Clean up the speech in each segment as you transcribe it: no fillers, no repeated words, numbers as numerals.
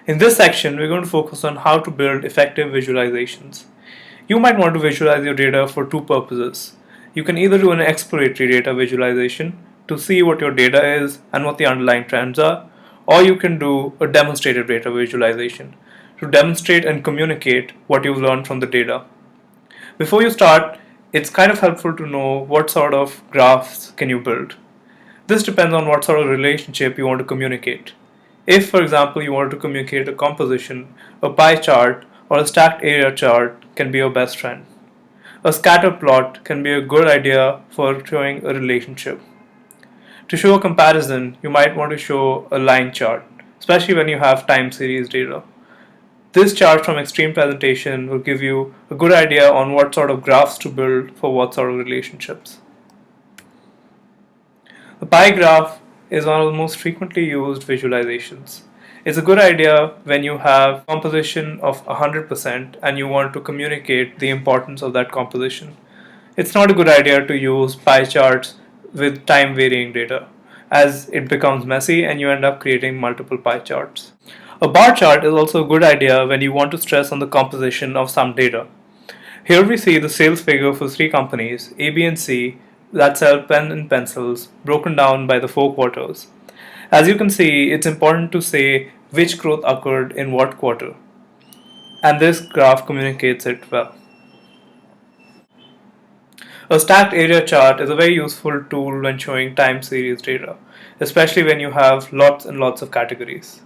In this section, we're going to focus on how to build effective visualizations. You might want to visualize your data for two purposes. You can either do an exploratory data visualization to see what your data is and what the underlying trends are, or you can do a demonstrative data visualization to demonstrate and communicate what you've learned from the data. Before you start, it's kind of helpful to know what sort of graphs can you build. This depends on what sort of relationship you want to communicate. If, for example, you want to communicate a composition, a pie chart or a stacked area chart can be your best friend. A scatter plot can be a good idea for showing a relationship. To show a comparison, you might want to show a line chart, especially when you have time series data. This chart from Extreme Presentation will give you a good idea on what sort of graphs to build for what sort of relationships. The pie graph is one of the most frequently used visualizations. It's a good idea when you have composition of 100% and you want to communicate the importance of that composition. It's not a good idea to use pie charts with time varying data, as it becomes messy and you end up creating multiple pie charts. A bar chart is also a good idea when you want to stress on the composition of some data. Here we see the sales figure for three companies, A, B, and C, that sell pen and pencils, broken down by the 4 quarters. As you can see, it's important to say which growth occurred in what quarter, and this graph communicates it well. A stacked area chart is a very useful tool when showing time series data, especially when you have lots and lots of categories.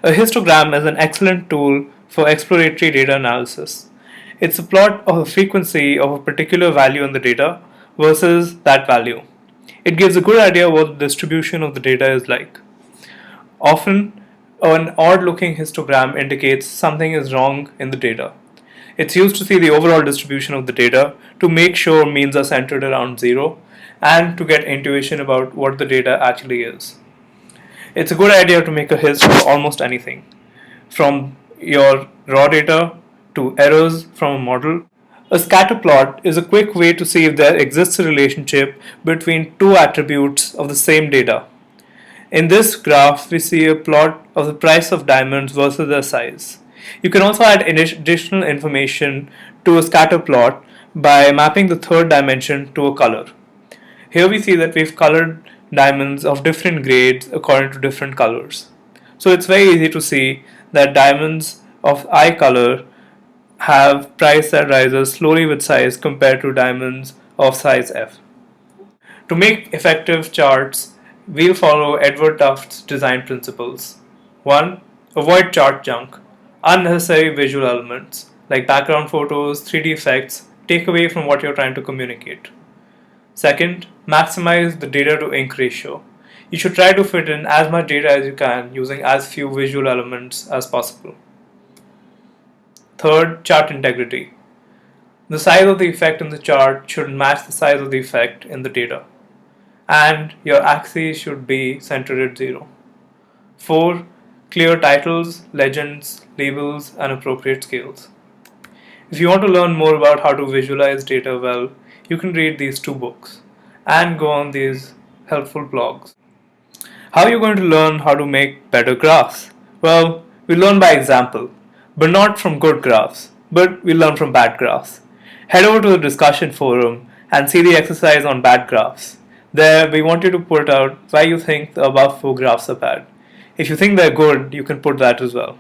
A histogram is an excellent tool for exploratory data analysis. It's a plot of the frequency of a particular value in the data versus that value. It gives a good idea what the distribution of the data is like. Often, an odd looking histogram indicates something is wrong in the data. It's used to see the overall distribution of the data, to make sure means are centered around 0, and to get intuition about what the data actually is. It's a good idea to make a hist for almost anything, from your raw data to errors from a model. A scatter plot is a quick way to see if there exists a relationship between two attributes of the same data. In this graph, we see a plot of the price of diamonds versus their size. You can also add additional information to a scatter plot by mapping the third dimension to a color. Here we see that we've colored diamonds of different grades according to different colors. So it's very easy to see that diamonds of eye color have price that rises slowly with size compared to diamonds of size F. To make effective charts, we'll follow Edward Tuft's design principles. 1. Avoid chart junk. Unnecessary visual elements like background photos, 3D effects take away from what you're trying to communicate. Second, maximize the data to ink ratio. You should try to fit in as much data as you can using as few visual elements as possible. Third, chart integrity. The size of the effect in the chart should match the size of the effect in the data, and your axes should be centered at 0. 4. Clear titles, legends, labels, and appropriate scales. If you want to learn more about how to visualize data well, you can read these two books and go on these helpful blogs. How are you going to learn how to make better graphs? Well, we learn by example, but not from good graphs, but we learn from bad graphs. Head over to the discussion forum and see the exercise on bad graphs. There, we want you to put out why you think the above 4 graphs are bad. If you think they're good, you can put that as well.